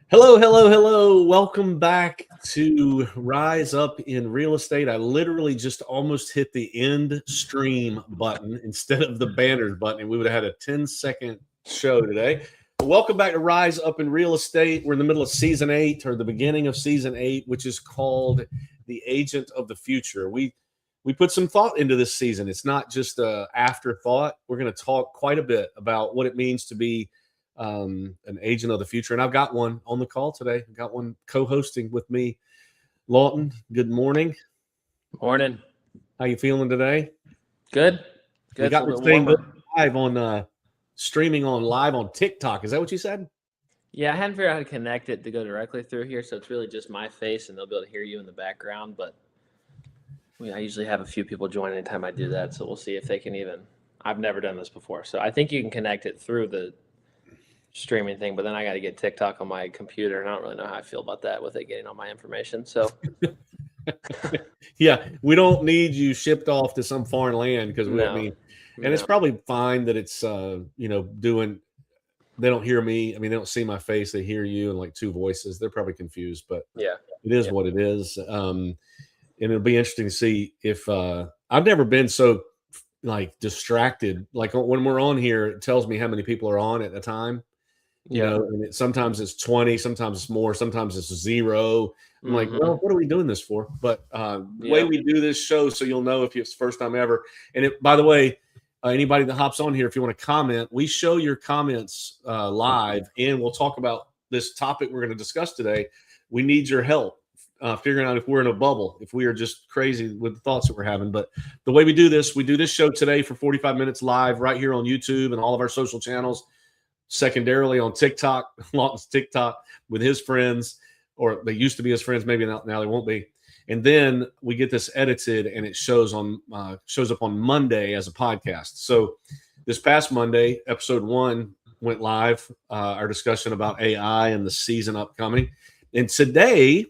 Hello, hello, hello. Welcome back to Rise Up in Real Estate. I literally just almost hit the end stream button instead of the banners button, and we would have had a 10-second show today. But welcome back to Rise Up in Real Estate. We're in the middle of season 8 or the beginning of season 8, which is called The Agent of the Future. We put some thought into this season. It's not just an afterthought. We're going to talk quite a bit about what it means to be an agent of the future. And I've got one on the call today. I've got one co-hosting with me. Lawton, good morning. Morning. How you feeling today? Good. We got this thing live on streaming on live on TikTok. Is that what you said? Yeah, I hadn't figured out how to connect it to go directly through here, so it's really just my face, and they'll be able to hear you in the background. But I usually have a few people join anytime I do that, so we'll see if they can even. I've never done this before, so I think you can connect it through the streaming thing, but then I got to get TikTok on my computer, and I don't really know how I feel about that with it getting all my information. So, yeah, we don't need you shipped off to some foreign land because it's probably fine that it's doing. They don't hear me. I mean, they don't see my face. They hear you and like two voices. They're probably confused, but yeah, it is what it is. And it'll be interesting to see if I've never been so like distracted. Like when we're on here, it tells me how many people are on at a time. You know, and sometimes it's 20, sometimes it's more, sometimes it's 0. I'm like, well, what are we doing this for? But the way we do this show, so you'll know if it's the first time ever. And by the way, anybody that hops on here, if you want to comment, we show your comments live, and we'll talk about this topic we're going to discuss today. We need your help figuring out if we're in a bubble, if we are just crazy with the thoughts that we're having. But the way we do this show today for 45 minutes live right here on YouTube and all of our social channels. Secondarily on TikTok, Lawton's TikTok with his friends, or they used to be his friends, maybe now they won't be. And then we get this edited and it shows up on Monday as a podcast. So this past Monday, episode 1 went live, our discussion about AI and the season upcoming. And today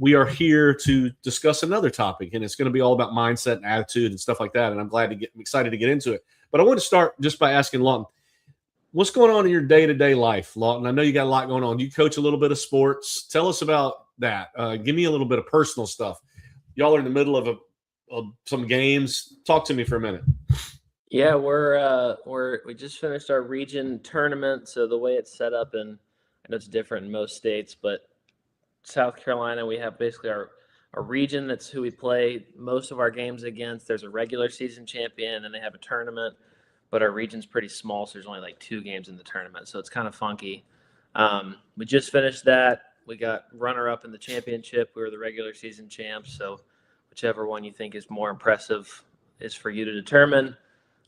we are here to discuss another topic, and it's going to be all about mindset and attitude and stuff like that. And I'm excited to get into it. But I want to start just by asking Lawton, what's going on in your day-to-day life, Lawton? I know you got a lot going on. You coach a little bit of sports. Tell us about that. Give me a little bit of personal stuff. Y'all are in the middle of some games. Talk to me for a minute. Yeah, we just finished our region tournament. So the way it's set up, and I know it's different in most states, but South Carolina, we have basically our region. That's who we play most of our games against. There's a regular season champion, and they have a tournament. But our region's pretty small, so there's only like 2 games in the tournament, so it's kind of funky. We just finished that. We got runner-up in the championship. We were the regular season champs, so whichever one you think is more impressive is for you to determine.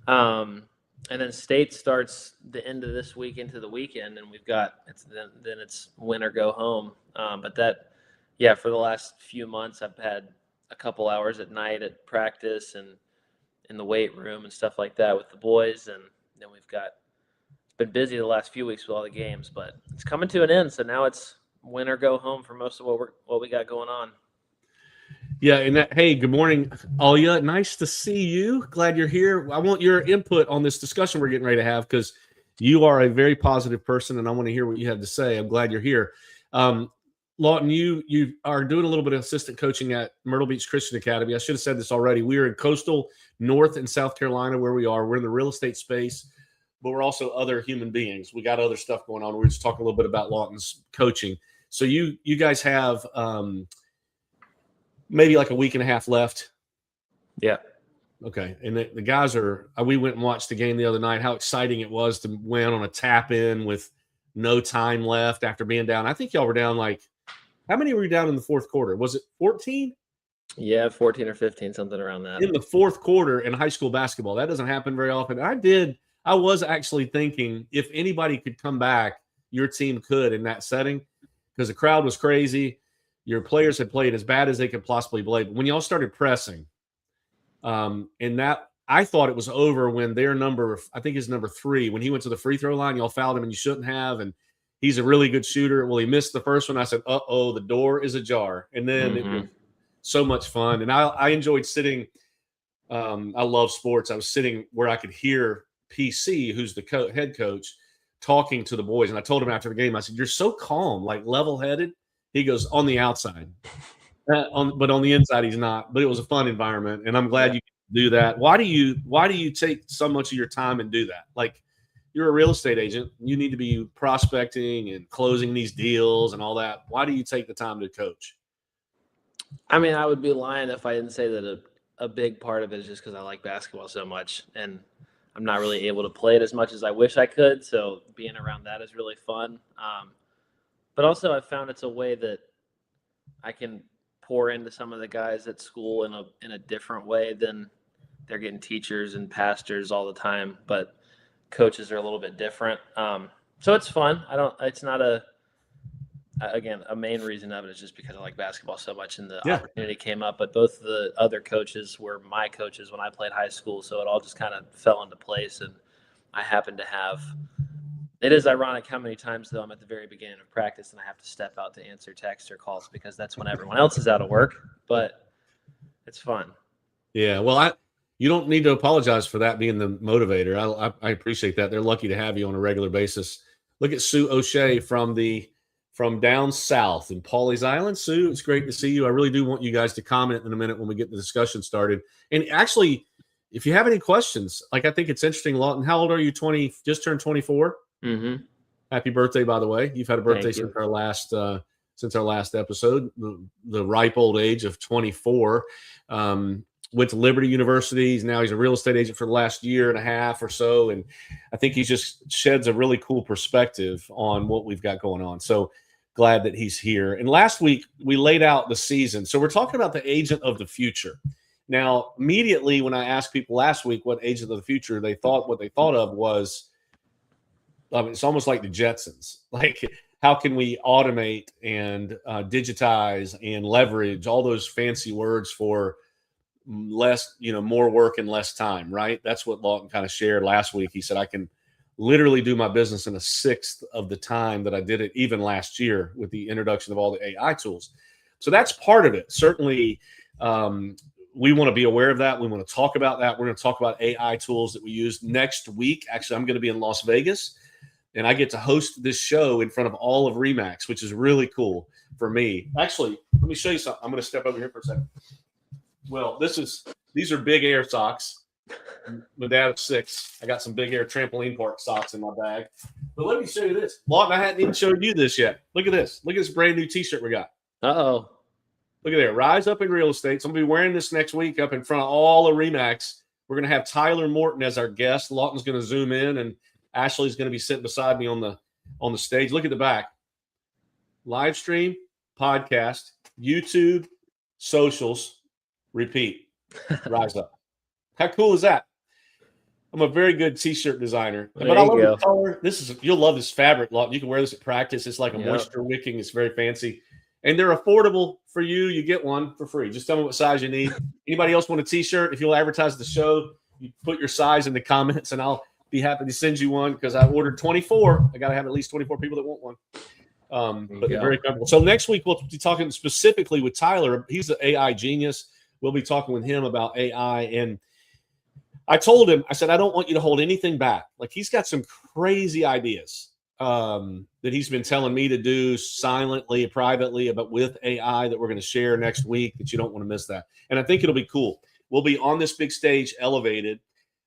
And then state starts the end of this week into the weekend, and then it's win or go home. But for the last few months, I've had a couple hours at night at practice and in the weight room and stuff like that with the boys, and then it's been busy the last few weeks with all the games, but it's coming to an end, so now it's win or go home for most of what we got going on. Yeah, and hey, good morning, Alia. Nice to see you. Glad you're here. I want your input on this discussion we're getting ready to have because you are a very positive person, and I want to hear what you have to say. I'm glad you're here. Lawton, you are doing a little bit of assistant coaching at Myrtle Beach Christian Academy. I should have said this already. We are in coastal North and South Carolina where we are. We're in the real estate space, but we're also other human beings. We got other stuff going on. We're just talking a little bit about Lawton's coaching. So you guys have maybe like a week and a half left. Yeah. Okay. And the guys we went and watched the game the other night, how exciting it was to win on a tap in with no time left after being down. I think y'all were down how many were you down in the fourth quarter? Was it 14? Yeah, 14 or 15, something around that. In the fourth quarter in high school basketball. That doesn't happen very often. I was actually thinking if anybody could come back, your team could in that setting because the crowd was crazy. Your players had played as bad as they could possibly play. But when y'all started pressing, and that I thought it was over when their I think his number 3, when he went to the free throw line, y'all fouled him and you shouldn't have. And he's a really good shooter. Well, he missed the first one. I said, uh-oh, the door is ajar. And then it was so much fun. And I enjoyed sitting. I love sports. I was sitting where I could hear PC, who's the head coach, talking to the boys, and I told him after the game, I said, "You're so calm, like level-headed." He goes, "On the outside, but on the inside, he's not." But it was a fun environment, and I'm glad you do that. Why do you take so much of your time and do that? Like, you're a real estate agent, you need to be prospecting and closing these deals and all that. Why do you take the time to coach? I mean, I would be lying if I didn't say that a big part of it is just because I like basketball so much, and I'm not really able to play it as much as I wish I could. So being around that is really fun. But also, I found it's a way that I can pour into some of the guys at school in a different way than they're getting teachers and pastors all the time. But coaches are a little bit different. So it's fun. It's not a main reason of it is just because I like basketball so much and the opportunity came up. But both of the other coaches were my coaches when I played high school. So it all just kind of fell into place. And I happen to have, it is ironic how many times though I'm at the very beginning of practice and I have to step out to answer texts or calls because that's when everyone else is out of work, but it's fun. Yeah. Well, you don't need to apologize for that being the motivator. I appreciate that. They're lucky to have you on a regular basis. Look at Sue O'Shea from down south in Pawleys Island. Sue, it's great to see you. I really do want you guys to comment in a minute when we get the discussion started. And actually, if you have any questions, like, I think it's interesting, Lawton. How old are you? 20? Just turned 24. Mm-hmm. Happy birthday, by the way. You've had a birthday since our last episode. The ripe old age of 24. Went to Liberty University. Now he's a real estate agent for the last year and a half or so. And I think he just sheds a really cool perspective on what we've got going on. So glad that he's here. And last week we laid out the season. So we're talking about the agent of the future. Now, immediately when I asked people last week what agent of the future what they thought of was, it's almost like the Jetsons. Like, how can we automate and digitize and leverage all those fancy words for less, more work and less time, right? That's what Lawton kind of shared last week. He said, I can literally do my business in a sixth of the time that I did it even last year with the introduction of all the AI tools. So that's part of it. Certainly, we want to be aware of that. We want to talk about that. We're going to talk about AI tools that we use next week. Actually, I'm going to be in Las Vegas, and I get to host this show in front of all of RE/MAX, which is really cool for me. Actually, let me show you something. I'm going to step over here for a second. Well, these are Big Air socks. My dad of 6. I got some Big Air trampoline park socks in my bag. But let me show you this. Lawton, I hadn't even showed you this yet. Look at this. Look at this brand new T-shirt we got. Uh-oh. Look at there. Rise Up in Real Estate. So I'm going to be wearing this next week up in front of all of RE/MAX. We're going to have Tyler Morton as our guest. Lawton's going to zoom in, and Ashley's going to be sitting beside me on the stage. Look at the back. Livestream, podcast, YouTube, socials, repeat. Rise Up. How cool is that? I'm a very good T-shirt designer, but I love the color. You'll love this fabric, Lawton. You can wear this at practice. It's like a moisture wicking. It's very fancy, and they're affordable for you. You get one for free. Just tell me what size you need. Anybody else want a T-shirt? If you'll advertise the show, you put your size in the comments, and I'll be happy to send you one because I ordered 24. I got to have at least 24 people that want one. But they're very comfortable. So next week we'll be talking specifically with Tyler. He's an AI genius. We'll be talking with him about AI. And I told him, I said, I don't want you to hold anything back. Like, he's got some crazy ideas that he's been telling me to do silently, privately, but with AI that we're going to share next week, that you don't want to miss that. And I think it'll be cool. We'll be on this big stage, elevated,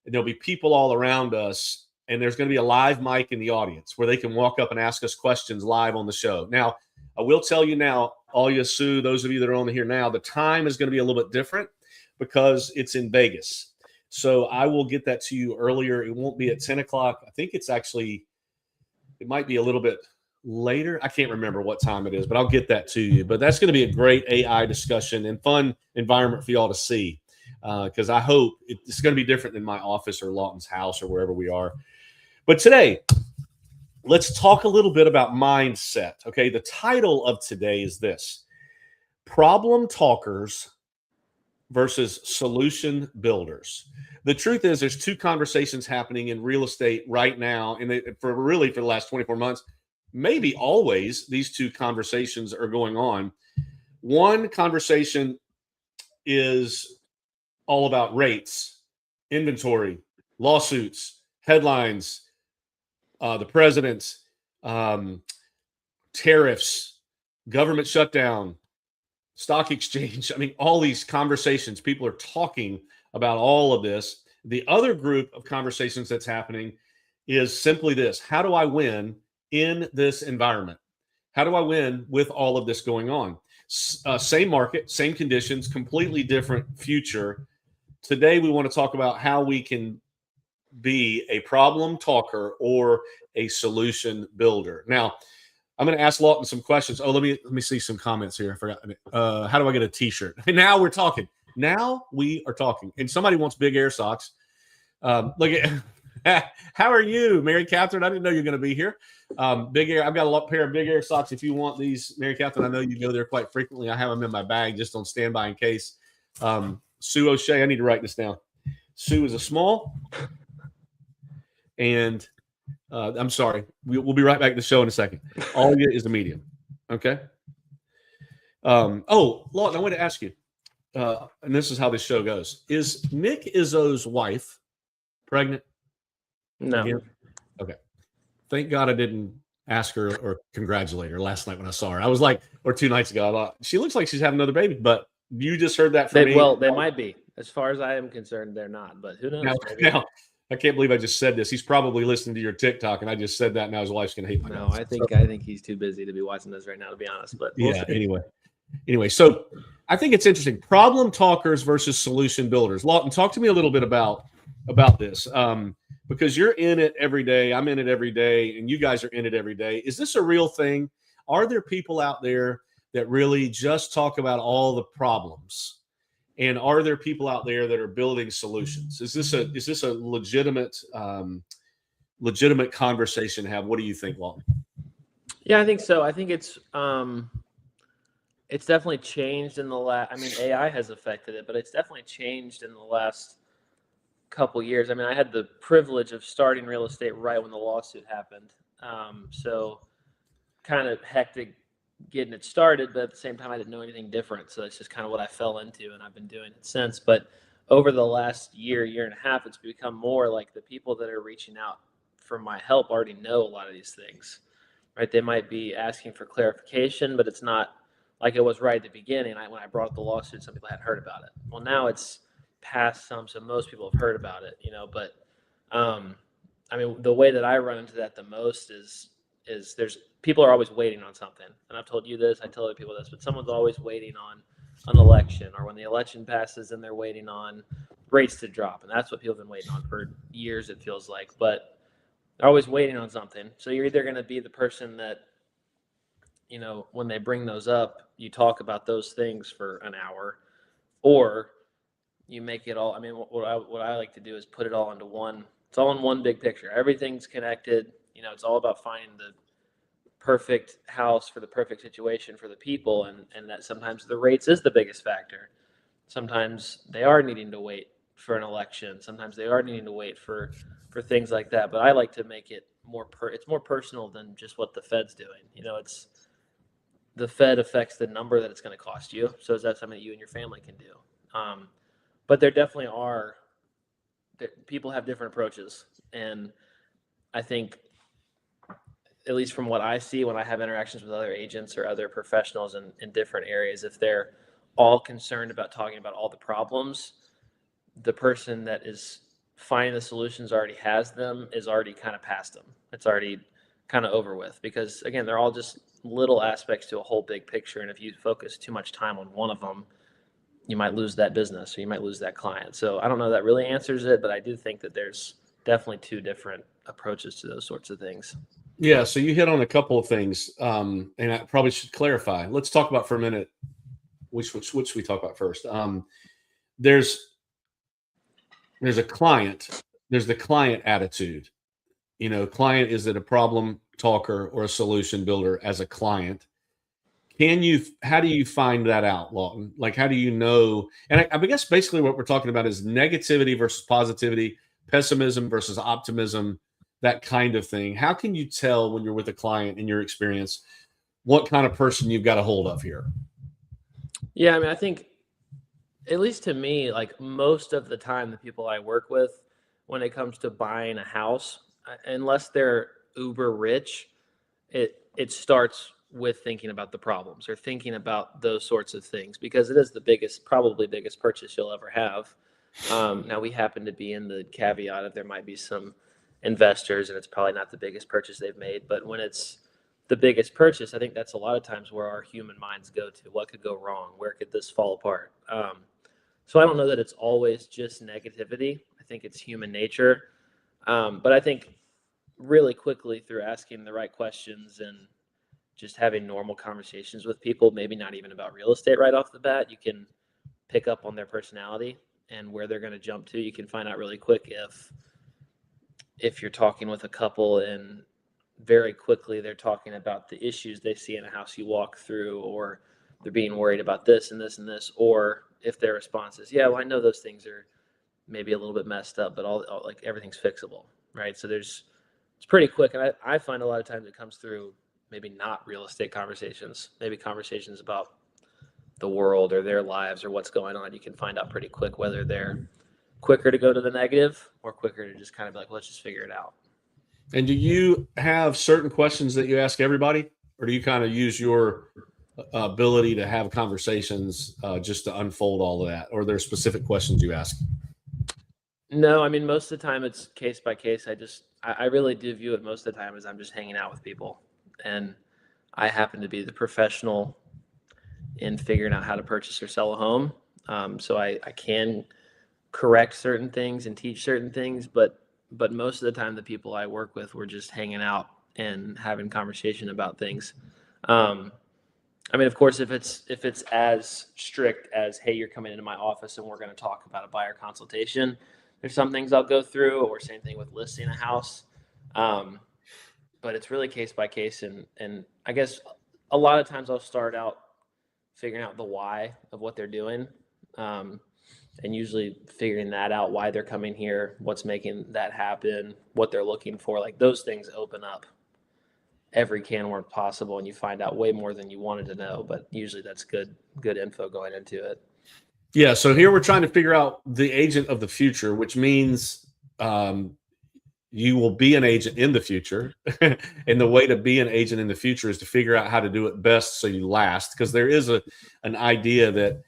and there'll be people all around us. And there's going to be a live mic in the audience where they can walk up and ask us questions live on the show. Now, I will tell you now, all you Sue, those of you that are on here now, the time is going to be a little bit different because it's in Vegas. So I will get that to you earlier. It won't be at 10 o'clock. I think it might be a little bit later. I can't remember what time it is, but I'll get that to you. But that's going to be a great AI discussion and fun environment for y'all to see because I hope it's going to be different than my office or Lawton's house or wherever we are. But today, let's talk a little bit about mindset. Okay, the title of today is this: Problem Talkers versus Solution Builders. The truth is there's two conversations happening in real estate right now, and for the last 24 months, maybe always, these two conversations are going on. One conversation is all about rates, inventory, lawsuits, headlines, the president's tariffs, government shutdown, stock exchange. I mean, all these conversations, people are talking about all of this. The other group of conversations that's happening is simply this: how do I win in this environment? How do I win with all of this going on? Same market, same conditions, completely different future. Today, we want to talk about how we can be a problem talker or a solution builder. Now, I'm going to ask Lawton some questions. Oh, let me see some comments here. I forgot. How do I get a T-shirt? Now we're talking. Now we are talking. And somebody wants big air socks. Look at how are you, Mary Catherine? I didn't know you're going to be here. Big air. I've got a pair of big air socks. If you want these, Mary Catherine, I know you go there quite frequently. I have them in my bag just on standby in case. Sue O'Shea. I need to write this down. Sue is a small, and I'm sorry. We'll be right back to the show in a second. All you is a medium. Okay. Lawton, I want to ask you, and this is how this show goes. Is Nick Izzo's wife pregnant? No. Again? Okay. Thank God I didn't ask her or congratulate her last night when I saw her. I was like, or 2 nights ago, I thought, she looks like she's having another baby, but you just heard that from me. Well, they might be. As far as I am concerned, they're not, but who knows? Now, I can't believe I just said this. He's probably listening to your TikTok, and I just said that. Now his wife's going to hate my No, guts. I think he's too busy to be watching this right now, to be honest. But we'll see. Anyway, so I think it's interesting. Problem talkers versus solution builders. Lawton, talk to me a little bit about this, because you're in it every day. I'm in it every day, and you guys are in it every day. Is this a real thing? Are there people out there that really just talk about all the problems? And are there people out there that are building solutions? Is this a legitimate conversation to have? What do you think, Lawton? Yeah, I think so. I think it's definitely changed in the last. I mean, AI has affected it, but it's definitely changed in the last couple years. I mean, I had the privilege of starting real estate right when the lawsuit happened, so kind of hectic getting it started, but at the same time, I didn't know anything different. So that's just kind of what I fell into, and I've been doing it since. But over the last year and a half, it's become more like the people that are reaching out for my help already know a lot of these things, right? They might be asking for clarification, but it's not like it was right at the beginning. When I brought up the lawsuit, some people hadn't heard about it. Well, now it's past some, so most people have heard about it, but I mean, the way that I run into that the most is there's people are always waiting on something. And I've told you this, I tell other people this, but someone's always waiting on an election, or when the election passes and they're waiting on rates to drop. And that's what people have been waiting on for years, it feels like. But they're always waiting on something. So you're either going to be the person that, when they bring those up, you talk about those things for an hour, or you make it all. I mean, what I like to do is put it all into one. It's all in one big picture. Everything's connected. It's all about finding the perfect house for the perfect situation for the people, and that sometimes the rates is the biggest factor. Sometimes they are needing to wait for an election. Sometimes they are needing to wait for things like that. But I like to make it it's more personal than just what the Fed's doing. It's the Fed affects the number that it's going to cost you. So is that something that you and your family can do? But there definitely are. People have different approaches, and I think, at least from what I see when I have interactions with other agents or other professionals in different areas, if they're all concerned about talking about all the problems, the person that is finding the solutions already has them, is already kind of past them. It's already kind of over with, because again, they're all just little aspects to a whole big picture. And if you focus too much time on one of them, you might lose that business, or you might lose that client. So I don't know if that really answers it, but I do think that there's definitely two different approaches to those sorts of things. Yeah, so you hit on a couple of things, and I probably should clarify. Let's talk about for a minute, which we talk about first. There's a client. There's the client attitude. Client, is it a problem talker or a solution builder as a client? How do you find that out, Lawton? Like, how do you know? And I guess basically what we're talking about is negativity versus positivity, pessimism versus optimism, that kind of thing. How can you tell when you're with a client, in your experience, what kind of person you've got a hold of here? Yeah, I mean, I think, at least to me, like most of the time, the people I work with, when it comes to buying a house, unless they're uber rich, it starts with thinking about the problems or thinking about those sorts of things, because it is the probably biggest purchase you'll ever have. Now we happen to be in the caveat of there might be some investors and it's probably not the biggest purchase they've made, but when it's the biggest purchase, I think that's a lot of times where our human minds go to. What could go wrong? Where could this fall apart? So I don't know that it's always just negativity. I think it's human nature. But I think really quickly, through asking the right questions and just having normal conversations with people, maybe not even about real estate right off the bat, you can pick up on their personality and where they're going to jump to. You can find out really quick if you're talking with a couple and very quickly they're talking about the issues they see in a house you walk through, or they're being worried about this and this and this, or if their response is, yeah, well, I know those things are maybe a little bit messed up, but all like everything's fixable, right? So it's pretty quick. And I find a lot of times it comes through maybe not real estate conversations, maybe conversations about the world or their lives or what's going on. You can find out pretty quick whether they're quicker to go to the negative or quicker to just kind of be like, let's just figure it out. And do you have certain questions that you ask everybody, or do you kind of use your ability to have conversations just to unfold all of that, or are there specific questions you ask? No, I mean, most of the time it's case by case. I really do view it most of the time as I'm just hanging out with people, and I happen to be the professional in figuring out how to purchase or sell a home. So I can correct certain things and teach certain things, but most of the time the people I work with, we're just hanging out and having conversation about things. I mean, of course, if it's as strict as, hey, you're coming into my office and we're going to talk about a buyer consultation, there's some things I'll go through, or same thing with listing a house. But it's really case by case. And I guess a lot of times I'll start out figuring out the why of what they're doing. And usually figuring that out, why they're coming here, what's making that happen, what they're looking for. Like those things open up every can of worms possible, and you find out way more than you wanted to know. But usually that's good info going into it. Yeah. So here we're trying to figure out the agent of the future, which means you will be an agent in the future. And the way to be an agent in the future is to figure out how to do it best so you last. Because there is an idea that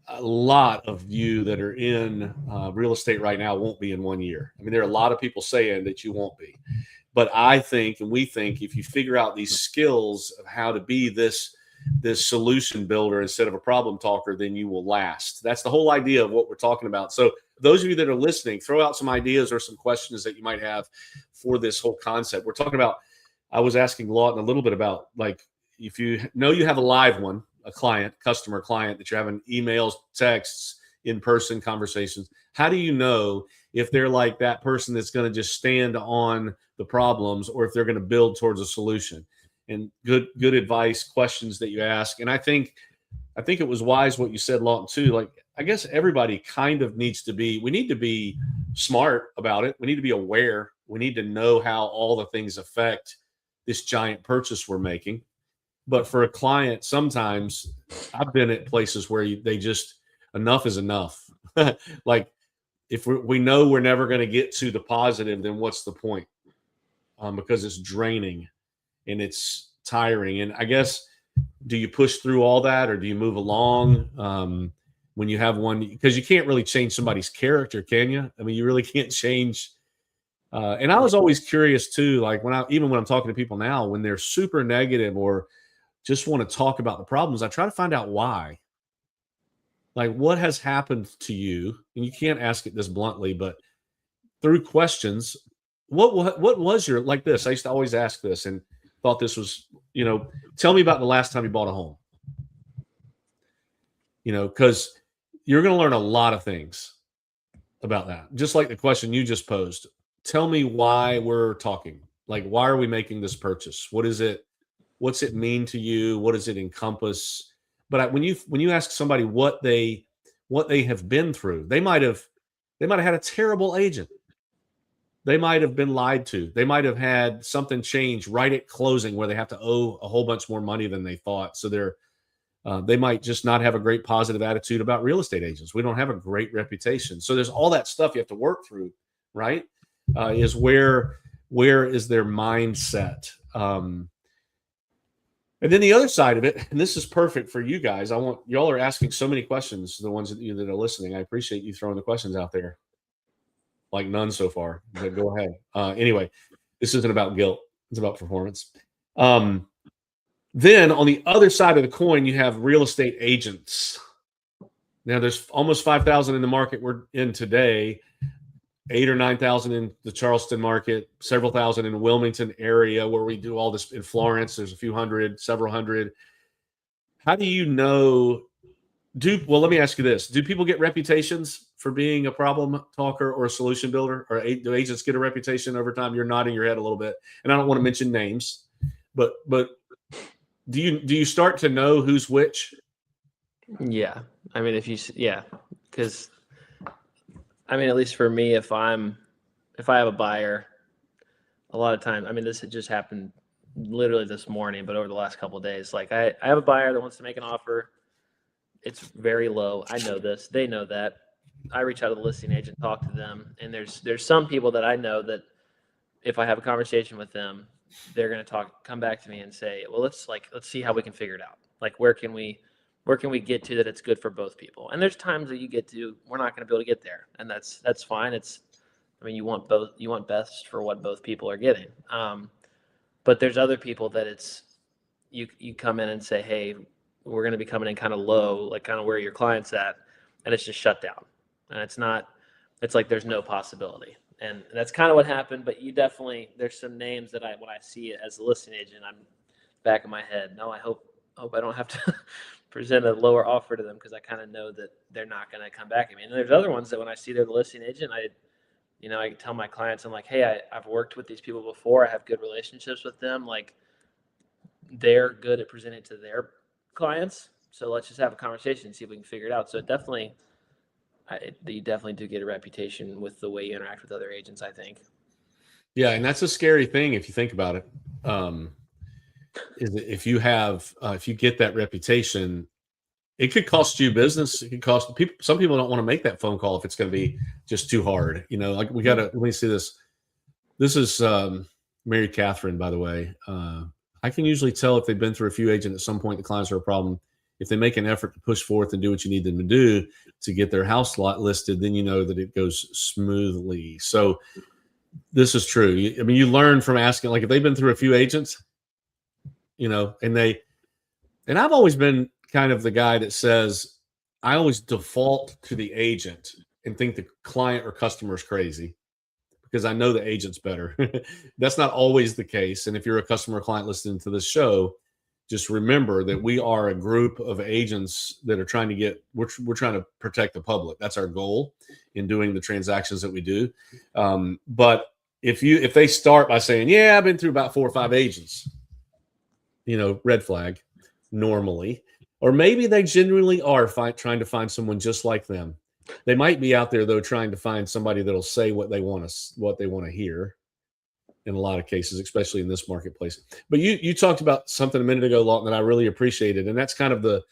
a lot of you that are in real estate right now won't be in 1 year. I mean, there are a lot of people saying that you won't be. But I think, and we think, if you figure out these skills of how to be this solution builder instead of a problem talker, then you will last. That's the whole idea of what we're talking about. So those of you that are listening, throw out some ideas or some questions that you might have for this whole concept. We're talking about, I was asking Lawton a little bit about, like, if you know you have a live one, a customer client that you're having emails, texts, in-person conversations, how do you know if they're like that person that's going to just stand on the problems, or if they're going to build towards a solution? And good advice, questions that you ask. And I think it was wise what you said, Lawton, too. Like, I guess everybody kind of we need to be smart about it. We need to be aware. We need to know how all the things affect this giant purchase we're making. But for a client, sometimes I've been at places where they just, enough is enough. Like, if we know we're never going to get to the positive, then what's the point? Because it's draining and it's tiring. And I guess, do you push through all that, or do you move along when you have one? Because you can't really change somebody's character, can you? I mean, you really can't change. And I was always curious too, like even when I'm talking to people now, when they're super negative or just want to talk about the problems, I try to find out why. Like, what has happened to you? And you can't ask it this bluntly, but through questions, what was your, like this? I used to always ask this and thought this was, tell me about the last time you bought a home. Because you're going to learn a lot of things about that. Just like the question you just posed. Tell me why we're talking. Like, why are we making this purchase? What is it? What's it mean to you? What does it encompass? But when you ask somebody what they have been through, they might have had a terrible agent. They might have been lied to. They might have had something change right at closing where they have to owe a whole bunch more money than they thought. So they might just not have a great positive attitude about real estate agents. We don't have a great reputation. So there's all that stuff you have to work through, right? Is where Where is their mindset? And then the other side of it, and this is perfect for you guys. I want y'all are asking so many questions. The ones that are listening, I appreciate you throwing the questions out there. Like none so far, but go ahead. Anyway, this isn't about guilt; it's about performance. Then on the other side of the coin, you have real estate agents. Now, there's almost 5,000 in the market we're in today. 8 or 9,000 in the Charleston market, several thousand in the Wilmington area where we do all this. In Florence, there's a few hundred, several hundred. How do you know? Well, let me ask you this: do people get reputations for being a problem talker or a solution builder, or do agents get a reputation over time? You're nodding your head a little bit, and I don't want to mention names, but do you start to know who's which? Yeah, I mean, because I mean, at least for me, if I have a buyer, a lot of times, I mean, this had just happened literally this morning, but over the last couple of days, like I have a buyer that wants to make an offer. It's very low. I know this. They know that. I reach out to the listing agent, talk to them, and there's some people that I know that if I have a conversation with them, they're going to come back to me and say, well, let's see how we can figure it out. Like, where can we get to that it's good for both people? And there's times that you get to, we're not going to be able to get there, and that's fine. I mean, you want best for what both people are getting. But there's other people that you come in and say, hey, we're going to be coming in kind of low, like kind of where your client's at, and it's just shut down. And it's like there's no possibility. And that's kind of what happened. But there's some names that when I see it as a listing agent, I'm back in my head. No, I hope I don't have to present a lower offer to them, because I kind of know that they're not going to come back at me. And there's other ones that when I see they're the listing agent, I tell my clients, I'm like, hey, I've worked with these people before. I have good relationships with them. Like, they're good at presenting to their clients. So let's just have a conversation and see if we can figure it out. So you definitely do get a reputation with the way you interact with other agents, I think. Yeah, and that's a scary thing if you think about it. Is that if you get that reputation, it could cost you business. It could cost people. Some people don't want to make that phone call if it's going to be just too hard. Like let me see this. This is Mary Catherine, by the way. I can usually tell if they've been through a few agents at some point, the clients are a problem. If they make an effort to push forth and do what you need them to do to get their house lot listed, then you know that it goes smoothly. So this is true. You learn from asking, like if they've been through a few agents, and I've always been kind of the guy that says, I always default to the agent and think the client or customer is crazy, because I know the agent's better. That's not always the case. And if you're a customer or client listening to this show, just remember that we are a group of agents that are trying to we're trying to protect the public. That's our goal in doing the transactions that we do. But if they start by saying, yeah, I've been through about 4 or 5 agents, red flag normally, or maybe they genuinely are trying to find someone just like them. They might be out there though, trying to find somebody that'll say what they want to hear in a lot of cases, especially in this marketplace. But you talked about something a minute ago, Lawton, that I really appreciated. And that's kind of the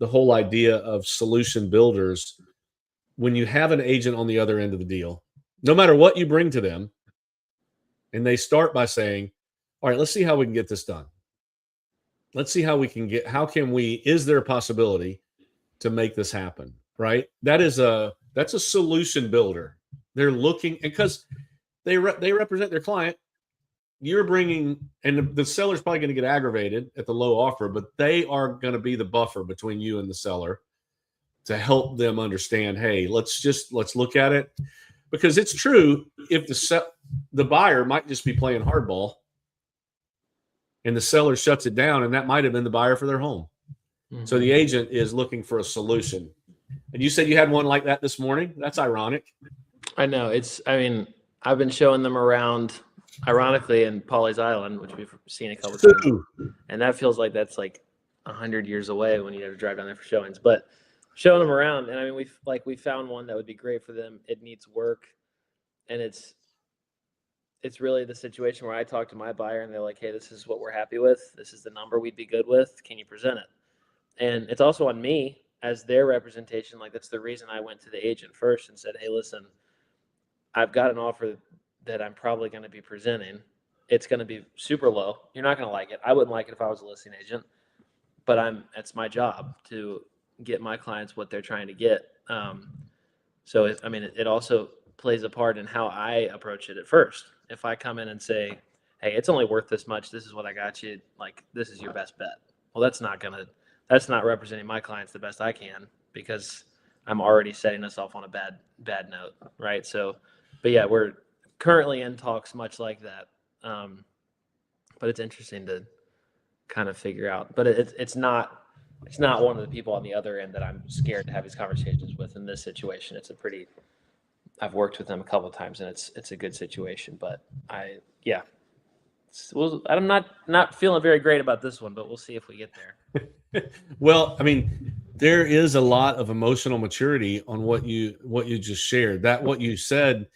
whole idea of solution builders. When you have an agent on the other end of the deal, no matter what you bring to them, and they start by saying, all right, let's see how we can get this done. Let's see is there a possibility to make this happen? Right. That's a solution builder. They're looking, because they represent their client. You're bringing, and the seller's probably going to get aggravated at the low offer, but they are going to be the buffer between you and the seller to help them understand, hey, let's look at it, because it's true. If the buyer might just be playing hardball and the seller shuts it down, and that might have been the buyer for their home. Mm-hmm. So the agent is looking for a solution. And you said you had one like that this morning. That's ironic. I know. I've been showing them around, ironically, in Pawleys Island, which we've seen a couple of times. And that feels like that's like 100 years away when you have to drive down there for showings. But showing them around, and we found one that would be great for them. It needs work. And it's really the situation where I talk to my buyer and they're like, hey, this is what we're happy with. This is the number we'd be good with. Can you present it? And it's also on me as their representation. Like, that's the reason I went to the agent first and said, hey, listen, I've got an offer that I'm probably going to be presenting. It's going to be super low. You're not going to like it. I wouldn't like it if I was a listing agent, but it's my job to get my clients what they're trying to get. So it also plays a part in how I approach it at first. If I come in and say, "Hey, it's only worth this much. This is what I got you. Like, this is your best bet." Well, that's not representing my clients the best I can, because I'm already setting us off on a bad note, right? So, but yeah, we're currently in talks much like that. But it's interesting to kind of figure out. But it's not one of the people on the other end that I'm scared to have these conversations with in this situation. I've worked with them a couple of times, and it's a good situation. But I'm not feeling very great about this one, but we'll see if we get there. Well, I mean, there is a lot of emotional maturity on what you just shared. That what you said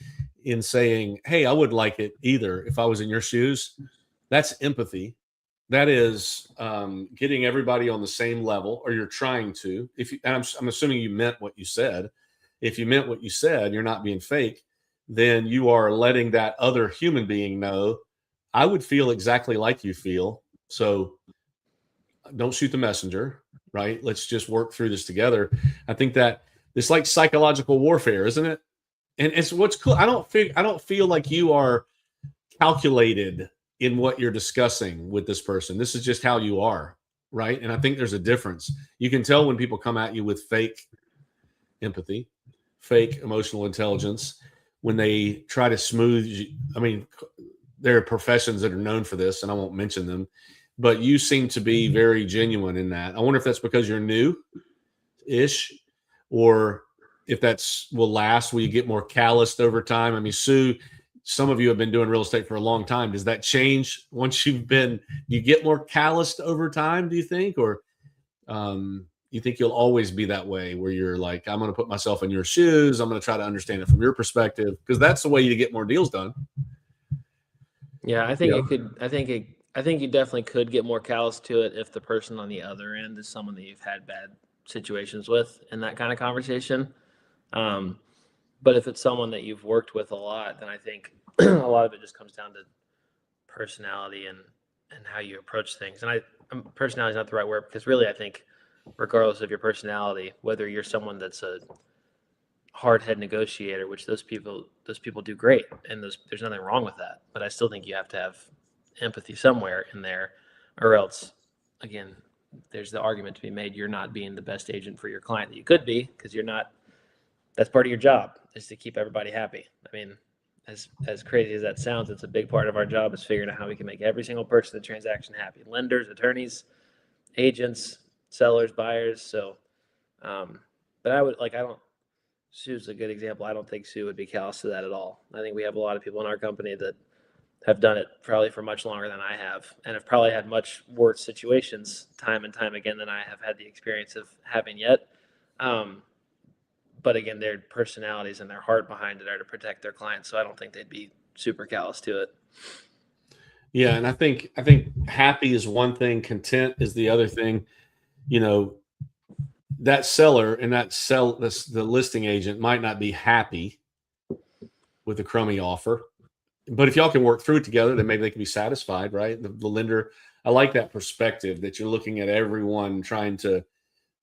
in saying, "Hey, I wouldn't like it either if I was in your shoes." That's empathy. That is getting everybody on the same level, or you're trying to. And I'm assuming you meant what you said. If you meant what you said, you're not being fake. Then you are letting that other human being know, I would feel exactly like you feel. So don't shoot the messenger, right? Let's just work through this together. I think that it's like psychological warfare, isn't it? And it's what's cool. I don't feel like you are calculated in what you're discussing with this person. This is just how you are, right? And I think there's a difference. You can tell when people come at you with fake empathy, fake emotional intelligence, when they try to smooth you. I mean, there are professions that are known for this, and I won't mention them, but you seem to be very genuine in that. I wonder if that's because you're new-ish, or if that's will last. Will you get more calloused over time? I mean, Sue, some of you have been doing real estate for a long time. Does that change once you get more calloused over time, do you think? Or you think you'll always be that way, where you're like, I'm going to put myself in your shoes. I'm going to try to understand it from your perspective, because that's the way you get more deals done. Yeah, I think it could. I think you definitely could get more callous to it if the person on the other end is someone that you've had bad situations with in that kind of conversation. But if it's someone that you've worked with a lot, then I think a lot of it just comes down to personality and how you approach things. And personality is not the right word, because really I think regardless of your personality, whether you're someone that's a hard-head negotiator, which those people do great, and there's nothing wrong with that. But I still think you have to have empathy somewhere in there, or else, again, there's the argument to be made you're not being the best agent for your client that you could be, because you're not. That's part of your job, is to keep everybody happy. I mean, as crazy as that sounds, it's a big part of our job, is figuring out how we can make every single person in the transaction happy. Lenders, attorneys, agents, sellers, buyers. So, but I don't. Sue's a good example. I don't think Sue would be callous to that at all. I think we have a lot of people in our company that have done it probably for much longer than I have, and have probably had much worse situations time and time again than I have had the experience of having yet. But again, their personalities and their heart behind it are to protect their clients. So I don't think they'd be super callous to it. Yeah, and I think happy is one thing, content is the other thing. You know, that seller and the listing agent might not be happy with the crummy offer, but if y'all can work through it together, then maybe they can be satisfied, right? The lender, I like that perspective that you're looking at everyone trying to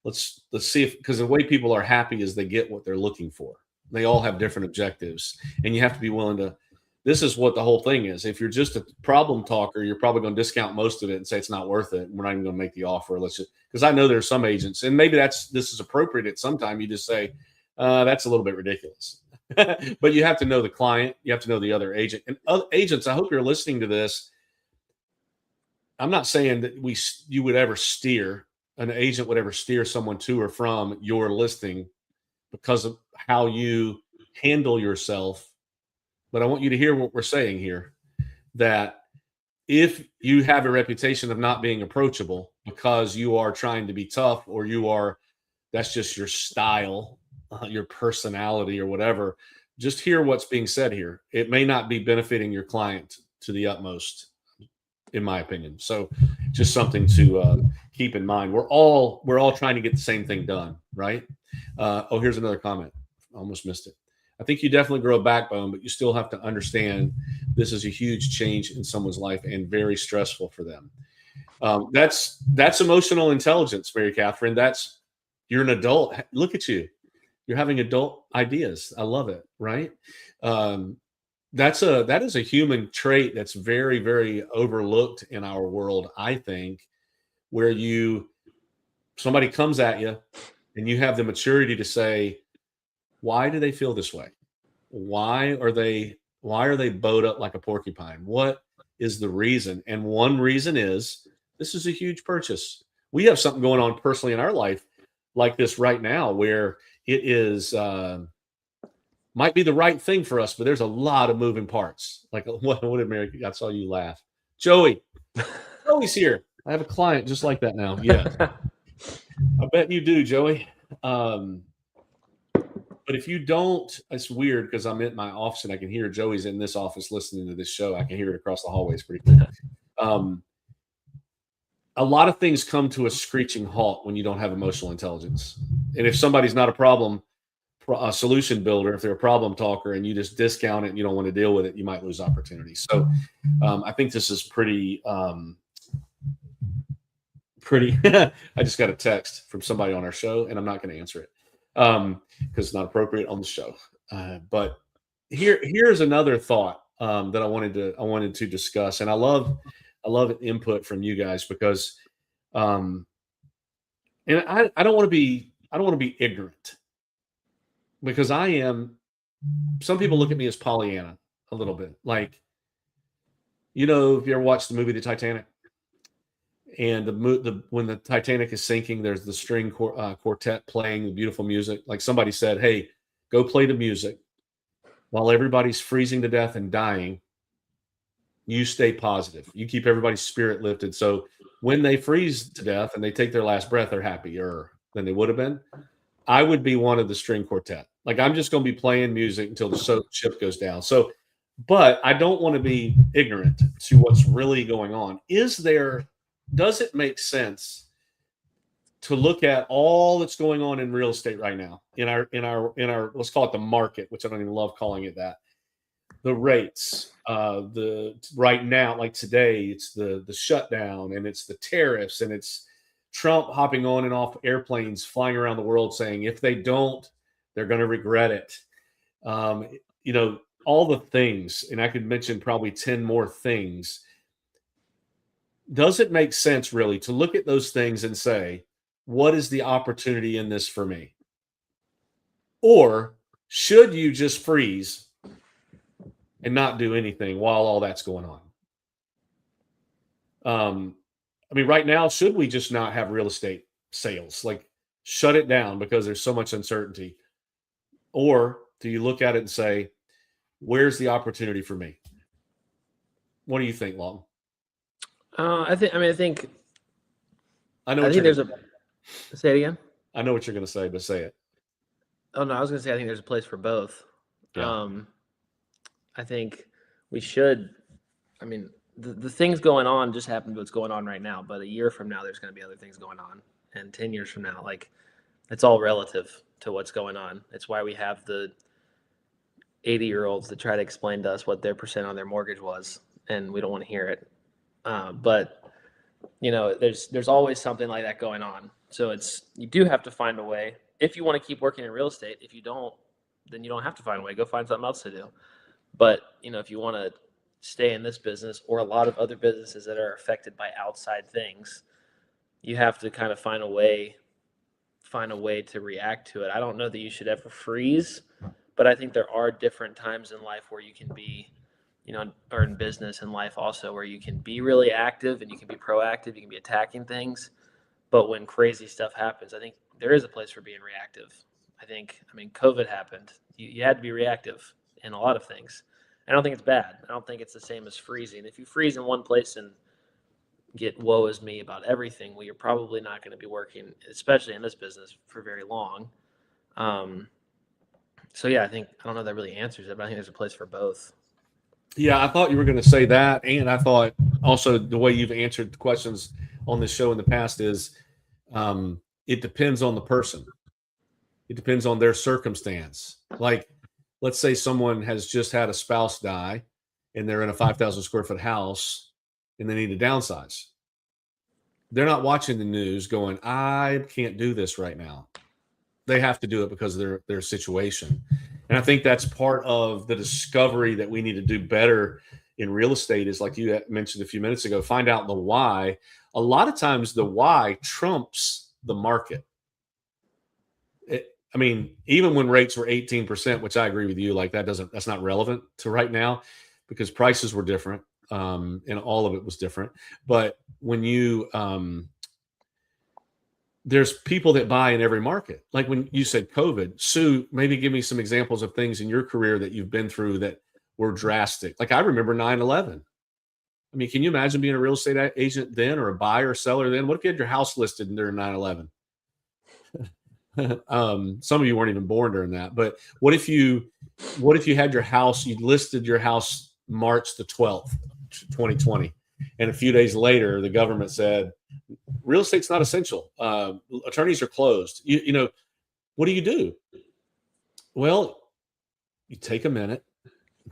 let's see if, because the way people are happy is they get what they're looking for. They all have different objectives, and you have to be willing to. This is what the whole thing is. If you're just a problem talker, you're probably going to discount most of it and say it's not worth it. We're not even going to make the offer. Let's just, because I know there are some agents, and maybe this is appropriate at some time. You just say that's a little bit ridiculous, but you have to know the client. You have to know the other agent, and other agents. I hope you're listening to this. I'm not saying that you would ever steer an agent would ever steer someone to or from your listing because of how you handle yourself. But I want you to hear what we're saying here, that if you have a reputation of not being approachable because you are trying to be tough, or that's just your style, your personality or whatever, just hear what's being said here. It may not be benefiting your client to the utmost, in my opinion. So just something to keep in mind. We're all trying to get the same thing done, right? Here's another comment. Almost missed it. I think you definitely grow a backbone, but you still have to understand this is a huge change in someone's life and very stressful for them. That's emotional intelligence, Mary Catherine. You're an adult. Look at you. You're having adult ideas. I love it. Right. Um, that is a human trait that's very, very overlooked in our world, I think, where somebody comes at you and you have the maturity to say, why do they feel this way? Why are they bowed up like a porcupine? What is the reason? And one reason is this is a huge purchase. We have something going on personally in our life like this right now where it is might be the right thing for us, but there's a lot of moving parts. Like what did Mary? I saw you laugh. Joey's here. I have a client just like that now. Yeah. I bet you do, Joey. But if you don't, it's weird because I'm in my office and I can hear Joey's in this office listening to this show. I can hear it across the hallways pretty cool. A lot of things come to a screeching halt when you don't have emotional intelligence. And if somebody's not a solution builder, if they're a problem talker and you just discount it and you don't want to deal with it, you might lose opportunities. So I think this is pretty. I just got a text from somebody on our show and I'm not going to answer it because it's not appropriate on the show. But here's another thought that I wanted to discuss, and I love input from you guys because, and I don't want to be ignorant because I am. Some people look at me as Pollyanna a little bit, like, if you ever watched the movie The Titanic. And when the Titanic is sinking, there's the string quartet playing the beautiful music. Like somebody said, "Hey, go play the music while everybody's freezing to death and dying. You stay positive. You keep everybody's spirit lifted. So when they freeze to death and they take their last breath, they're happier than they would have been." I would be one of the string quartet. Like I'm just going to be playing music until the ship goes down. So, but I don't want to be ignorant to what's really going on. Does it make sense to look at all that's going on in real estate right now in our let's call it the market, which I don't even love calling it that. The rates, the right now, like today, it's the shutdown and it's the tariffs and it's Trump hopping on and off airplanes, flying around the world saying if they don't, they're going to regret it. All the things, and I could mention probably 10 more things. Does it make sense really to look at those things and say, what is the opportunity in this for me? Or should you just freeze and not do anything while all that's going on? Right now, should we just not have real estate sales? Like shut it down because there's so much uncertainty? Or do you look at it and say, where's the opportunity for me? What do you think, Long? I think there's a. Say it again. I know what you're going to say, but say it. Oh no, I was going to say I think there's a place for both. Yeah. I think we should. The things going on just happen to what's going on right now. But a year from now, there's going to be other things going on, and 10 years from now, like it's all relative to what's going on. It's why we have the 80-year-olds that try to explain to us what their percent on their mortgage was, and we don't want to hear it. But there's always something like that going on. So you do have to find a way if you want to keep working in real estate. If you don't, then you don't have to find a way. Go find something else to do. But if you want to stay in this business or a lot of other businesses that are affected by outside things, you have to kind of find a way to react to it. I don't know that you should ever freeze, but I think there are different times in life where you can be, or in business and life also, where you can be really active and you can be proactive, you can be attacking things. But when crazy stuff happens, I think there is a place for being reactive. COVID happened. You had to be reactive in a lot of things. I don't think it's bad. I don't think it's the same as freezing. If you freeze in one place and get woe is me about everything, well, you're probably not going to be working, especially in this business, for very long. So yeah, I don't know if that really answers it, but I think there's a place for both. Yeah, I thought you were going to say that, and I thought also the way you've answered questions on this show in the past is it depends on the person. It depends on their circumstance. Like let's say someone has just had a spouse die and they're in a 5,000 square foot house and they need to downsize. They're not watching the news going, I can't do this right now. They have to do it because of their situation. And I think that's part of the discovery that we need to do better in real estate is, like you mentioned a few minutes ago, find out the why. A lot of times the why trumps the market. I mean, even when rates were 18%, which I agree with you, like that's not relevant to right now because prices were different, and all of it was different. But when there's people that buy in every market. Like when you said COVID, Sue, maybe give me some examples of things in your career that you've been through that were drastic. Like I remember 9/11. I mean, can you imagine being a real estate agent then, or a buyer or seller then? What if you had your house listed during 9/11? Some of you weren't even born during that, but what if you had your house, you listed your house March the 12th, 2020, and a few days later the government said real estate's not essential, attorneys are closed. You know, what do? Well, you take a minute,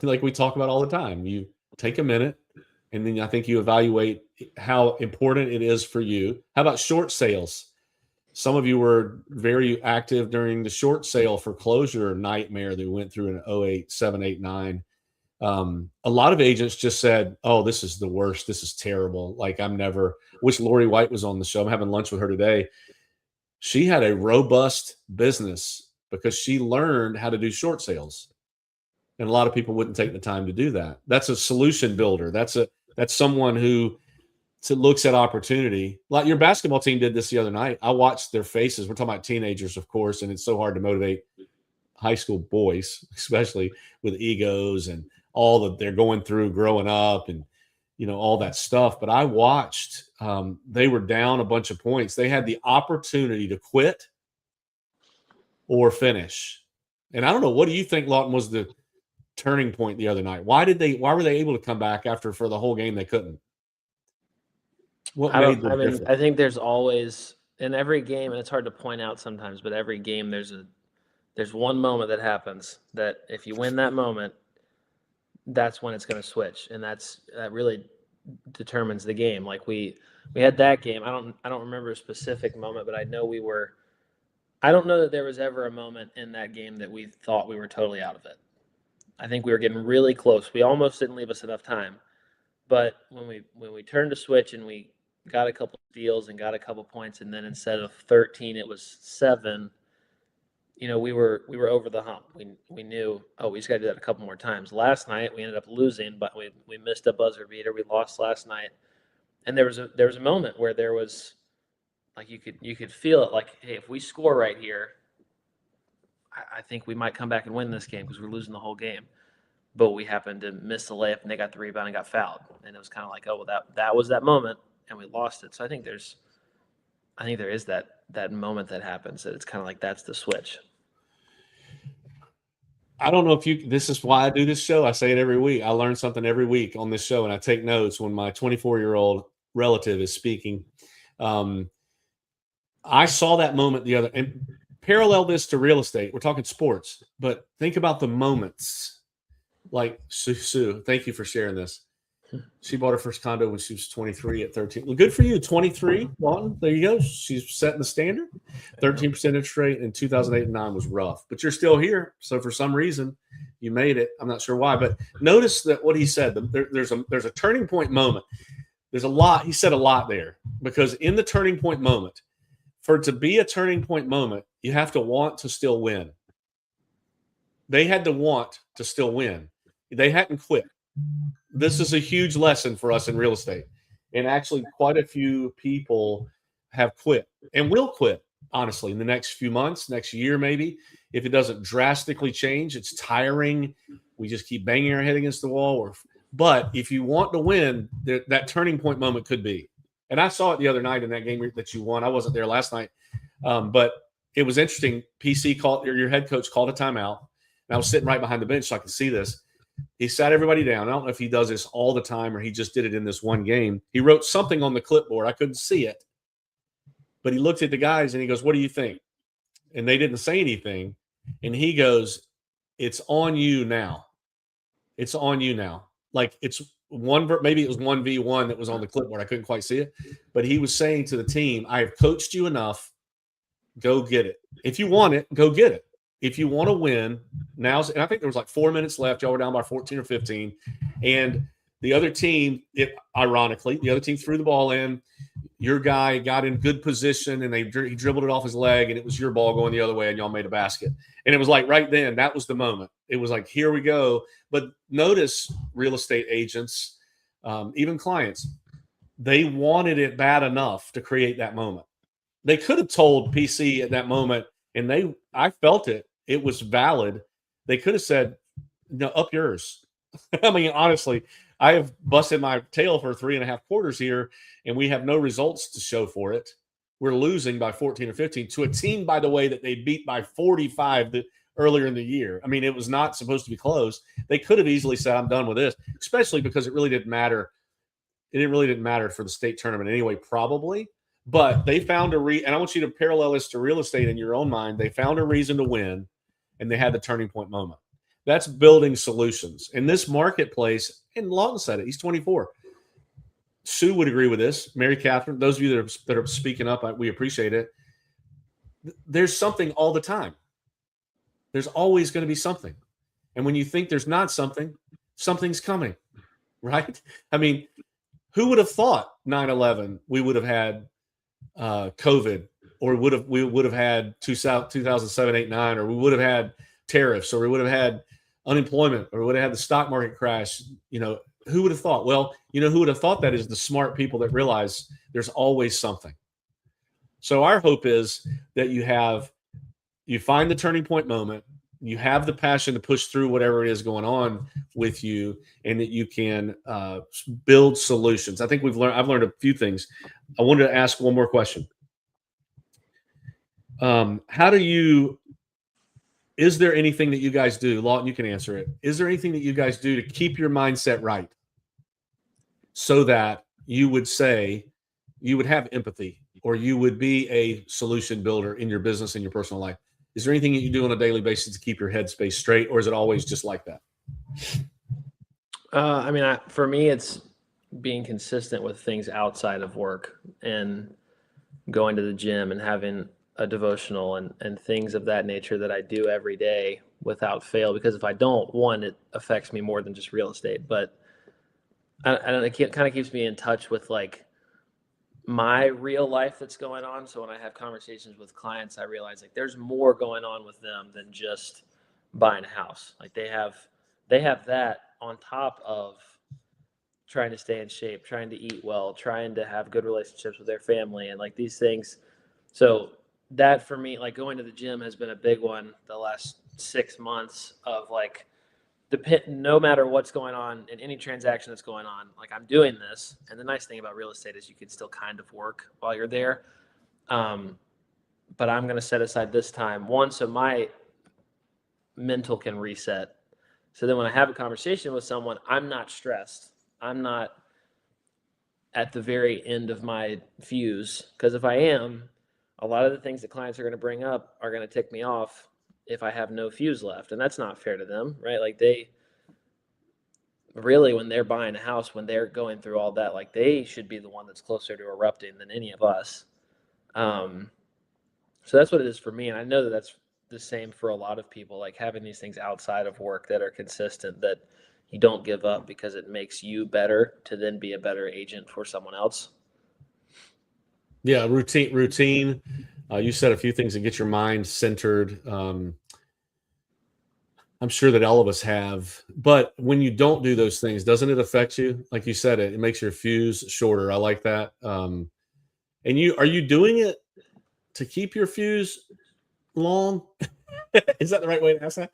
like we talk about all the time. You take a minute, and then I think you evaluate how important it is for you. How about short sales? Some of you were very active during the short sale foreclosure nightmare that we went through in 08, 7, 8, 9. A lot of agents just said, oh, this is the worst. This is terrible. Like wish Lori White was on the show. I'm having lunch with her today. She had a robust business because she learned how to do short sales. And a lot of people wouldn't take the time to do that. That's a solution builder. That's someone who looks at opportunity. Like your basketball team did this the other night. I watched their faces. We're talking about teenagers, of course, and it's so hard to motivate high school boys, especially with egos and all that they're going through growing up and, all that stuff. But I watched, they were down a bunch of points. They had the opportunity to quit or finish. And I don't know, what do you think, Lawton, was the turning point the other night? Why were they able to come back after for the whole game they couldn't? What made the difference? I think there's always in every game, and it's hard to point out sometimes, but every game there's one moment that happens that if you win that moment, that's when it's going to switch, and that really determines the game. Like we had that game. I don't remember a specific moment, but I know I don't know that there was ever a moment in that game that we thought we were totally out of it. I think we were getting really close. We almost didn't leave us enough time. But when we turned the switch and we got a couple steals and got a couple points, and then instead of 13, it was 7. We were over the hump. We knew, we just got to do that a couple more times. Last night we ended up losing, but we missed a buzzer beater. We lost last night, and there was a moment where there was like you could feel it. Like, hey, if we score right here, I think we might come back and win this game because we're losing the whole game. But we happened to miss the layup, and they got the rebound and got fouled. And it was kind of like, oh, well, that was that moment, and we lost it. So I think there is that moment that happens that it's kind of like that's the switch. I don't know if this is why I do this show. I say it every week. I learn something every week on this show, and I take notes when my 24-year-old relative is speaking. I saw that moment and parallel this to real estate. We're talking sports, but think about the moments. Like Sue, thank you for sharing this. She bought her first condo when she was 23 at 13. Well, good for you, 23, Lawton. There you go. She's setting the standard. 13% interest rate in 2008 and 9 was rough, but you're still here. So for some reason, you made it. I'm not sure why, but notice that what he said. There's a turning point moment. There's a lot. He said a lot there because in the turning point moment, for it to be a turning point moment, you have to want to still win. They had to want to still win. They hadn't quit. This is a huge lesson for us in real estate. And actually, quite a few people have quit and will quit, honestly, in the next few months, next year, maybe. If it doesn't drastically change, it's tiring. We just keep banging our head against the wall. But if you want to win, that turning point moment could be. And I saw it the other night in that game that you won. I wasn't there last night. But it was interesting. Your head coach called a timeout. And I was sitting right behind the bench so I could see this. He sat everybody down. I don't know if he does this all the time or he just did it in this one game. He wrote something on the clipboard. I couldn't see it. But he looked at the guys and he goes, what do you think? And they didn't say anything. And he goes, it's on you now. It's on you now. Like it's maybe it was 1v1 that was on the clipboard. I couldn't quite see it, but he was saying to the team, I have coached you enough. Go get it. If you want it, go get it. If you want to win, now's, and I think there was like 4 minutes left. Y'all were down by 14 or 15. And the other team, ironically, the other team threw the ball in. Your guy got in good position and he dribbled it off his leg, and it was your ball going the other way, and y'all made a basket. And it was like right then, that was the moment. It was like, here we go. But notice real estate agents, even clients, they wanted it bad enough to create that moment. They could have told PC at that moment, and I felt it. It was valid. They could have said, no, up yours. I mean, honestly, I have busted my tail for 3.5 quarters here, and we have no results to show for it. We're losing by 14 or 15 to a team, by the way, that they beat by 45 earlier in the year. I mean, it was not supposed to be close. They could have easily said, I'm done with this, especially because it really didn't matter. It really didn't matter for the state tournament anyway, probably. But they found and I want you to parallel this to real estate in your own mind. They found a reason to win, and they had the turning point moment. That's building solutions. In this marketplace, and Lawton said it, he's 24. Sue would agree with this. Mary Catherine, those of you that are speaking up, we appreciate it. There's something all the time. There's always going to be something. And when you think there's not something, something's coming, right? I mean, who would have thought 9/11 we would have had COVID, or we would have had 2007, 8, 9, or we would have had tariffs, or we would have had unemployment, or we would have had the stock market crash. You know, who would have thought? Well, you know, who would have thought that is the smart people that realize there's always something. So our hope is that you find the turning point moment, you have the passion to push through whatever it is going on with you, and that you can build solutions. I think I've learned a few things. I wanted to ask one more question. Is there anything that you guys do, Lawton, you can answer it. Is there anything that you guys do to keep your mindset right so that you would have empathy, or you would be a solution builder in your business and your personal life? Is there anything that you do on a daily basis to keep your headspace straight, or is it always just like that? I mean, for me, it's being consistent with things outside of work and going to the gym and having a devotional and things of that nature that I do every day without fail. Because if I don't, one, it affects me more than just real estate, but I don't know, it kind of keeps me in touch with like my real life that's going on. So when I have conversations with clients, I realize like there's more going on with them than just buying a house. Like they have that on top of trying to stay in shape, trying to eat well, trying to have good relationships with their family, and like these things. So that for me, like going to the gym has been a big one the last 6 months of like, no matter what's going on in any transaction that's going on, like I'm doing this. And the nice thing about real estate is you can still kind of work while you're there. But I'm going to set aside this time, one, so my mental can reset. So then when I have a conversation with someone, I'm not stressed. I'm not at the very end of my fuse, because if I am, a lot of the things that clients are going to bring up are going to tick me off if I have no fuse left. And that's not fair to them, right? Like they really, when they're buying a house, when they're going through all that, like they should be the one that's closer to erupting than any of us. So that's what it is for me. And I know that that's the same for a lot of people, like having these things outside of work that are consistent, that you don't give up because it makes you better to then be a better agent for someone else. Yeah, routine. You said a few things to get your mind centered. I'm sure that all of us have, but when you don't do those things, doesn't it affect you? Like you said, it makes your fuse shorter. I like that. And are you doing it to keep your fuse long? Is that the right way to ask that?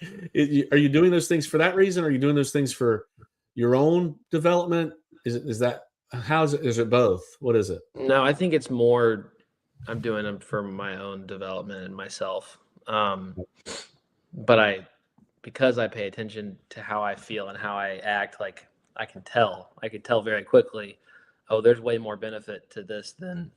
Are you doing those things for that reason? Or are you doing those things for your own development? Is it both? What is it? No, I think it's more, I'm doing them for my own development and myself. But because I pay attention to how I feel and how I act, like I can tell very quickly, oh, there's way more benefit to this than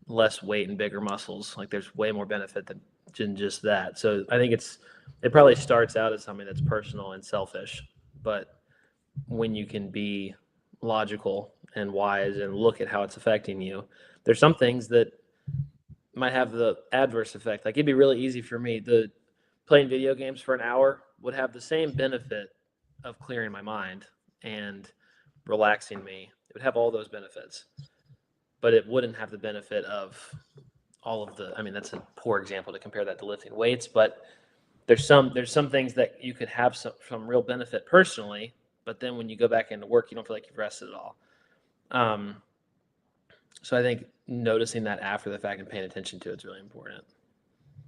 less weight and bigger muscles. Like there's way more benefit than just that. So I think it probably starts out as something that's personal and selfish, but when you can be logical and wise and look at how it's affecting you, there's some things that might have the adverse effect. Like it'd be really easy for me. The playing video games for an hour would have the same benefit of clearing my mind and relaxing me. It would have all those benefits, but it wouldn't have the benefit of all of the. I mean, that's a poor example to compare that to lifting weights, but there's some things that you could have some real benefit personally, but then when you go back into work, you don't feel like you've rested at all. So I think noticing that after the fact and paying attention to it's really important.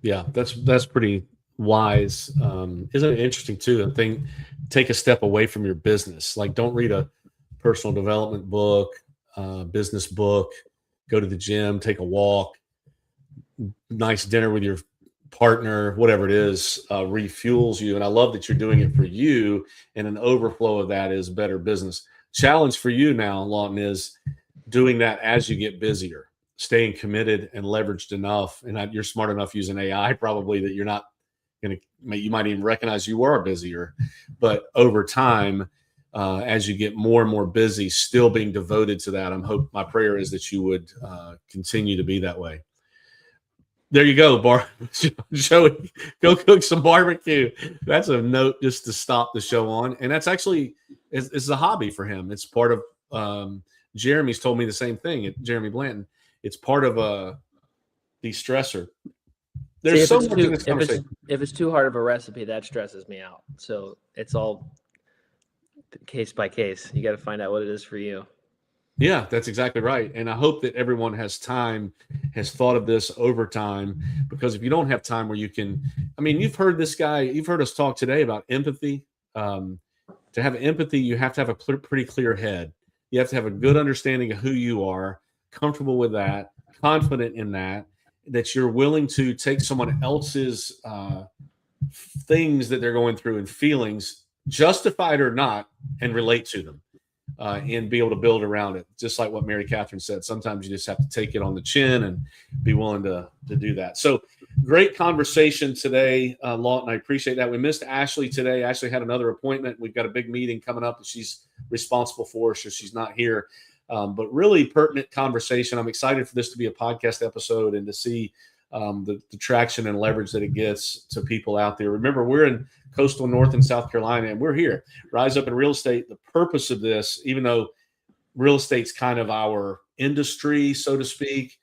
Yeah, that's pretty wise. Isn't it interesting too? I think take a step away from your business. Like, don't read a personal development book, business book. Go to the gym, take a walk, nice dinner with your partner, whatever it is, refuels you. And I love that you're doing it for you. And an overflow of that is better business. Challenge for you now, Lawton, is doing that as you get busier, staying committed and leveraged enough. And you're smart enough using AI probably that you're not going to, you might even recognize you are busier, but over time, as you get more and more busy, still being devoted to that. My prayer is that you would continue to be that way. There you go, Joey. Go cook some barbecue. That's a note just to stop the show on. And that's actually it's a hobby for him. It's part of Jeremy's told me the same thing. Jeremy Blanton. It's part of a de-stressor. There's so much in this conversation. If it's too hard of a recipe, that stresses me out. So it's all case by case. You got to find out what it is for you. Yeah, that's exactly right. And I hope that everyone has thought of this over time, because if you don't have time where you can, I mean, you've heard us talk today about empathy. To have empathy, you have to have a pretty clear head. You have to have a good understanding of who you are, comfortable with that, confident in that you're willing to take someone else's things that they're going through and feelings, justified or not, and relate to them. And be able to build around it, just like what Mary Catherine said. Sometimes you just have to take it on the chin and be willing to do that. So great conversation today, Lawton. I appreciate that. We missed Ashley today. Ashley had another appointment. We've got a big meeting coming up that she's responsible for, so she's not here. But really pertinent conversation. I'm excited for this to be a podcast episode and to see the traction and leverage that it gets to people out there. Remember, we're in coastal North and South Carolina, and we're here. Rise Up in Real Estate. The purpose of this, even though real estate's kind of our industry, so to speak,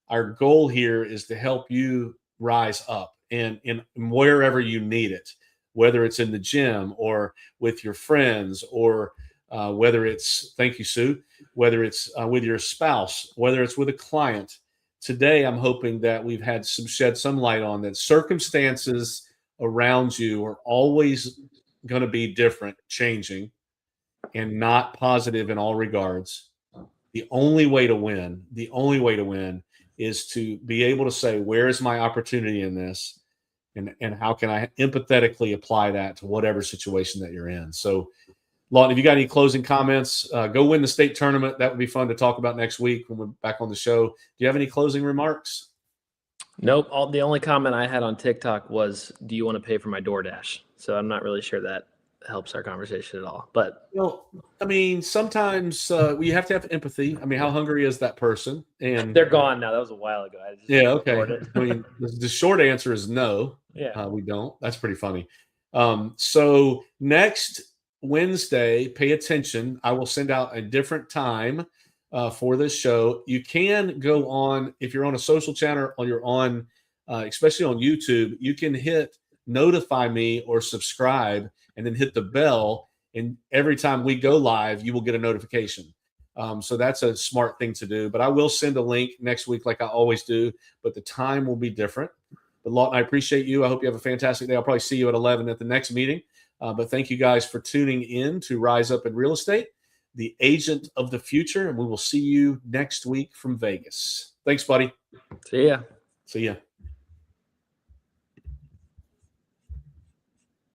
our goal here is to help you rise up and in wherever you need it, whether it's in the gym or with your friends, or whether it's, thank you, Sue, whether it's with your spouse, whether it's with a client. Today, I'm hoping that we've shed some light on that circumstances around you are always going to be different, changing, and not positive in all regards. The only way to win is to be able to say, where is my opportunity in this? And how can I empathetically apply that to whatever situation that you're in? So, Lawton, if you got any closing comments, go win the state tournament. That would be fun to talk about next week when we're back on the show. Do you have any closing remarks? Nope. The only comment I had on TikTok was, do you want to pay for my DoorDash? So I'm not really sure that helps our conversation at all. But I mean, sometimes you have to have empathy. I mean, how hungry is that person? And they're gone now. That was a while ago. Okay. I mean, the short answer is no. Yeah, we don't. That's pretty funny. So next Wednesday, pay attention. I will send out a different time for this show. You can go on, if you're on a social channel or you're on, especially on YouTube, you can hit notify me or subscribe and then hit the bell. And every time we go live, you will get a notification. So that's a smart thing to do. But I will send a link next week like I always do, but the time will be different. But Lawton, I appreciate you. I hope you have a fantastic day. I'll probably see you at 11 at the next meeting. But thank you guys for tuning in to Rise Up in Real Estate, the agent of the future. And we will see you next week from Vegas. Thanks, buddy. See ya. See ya.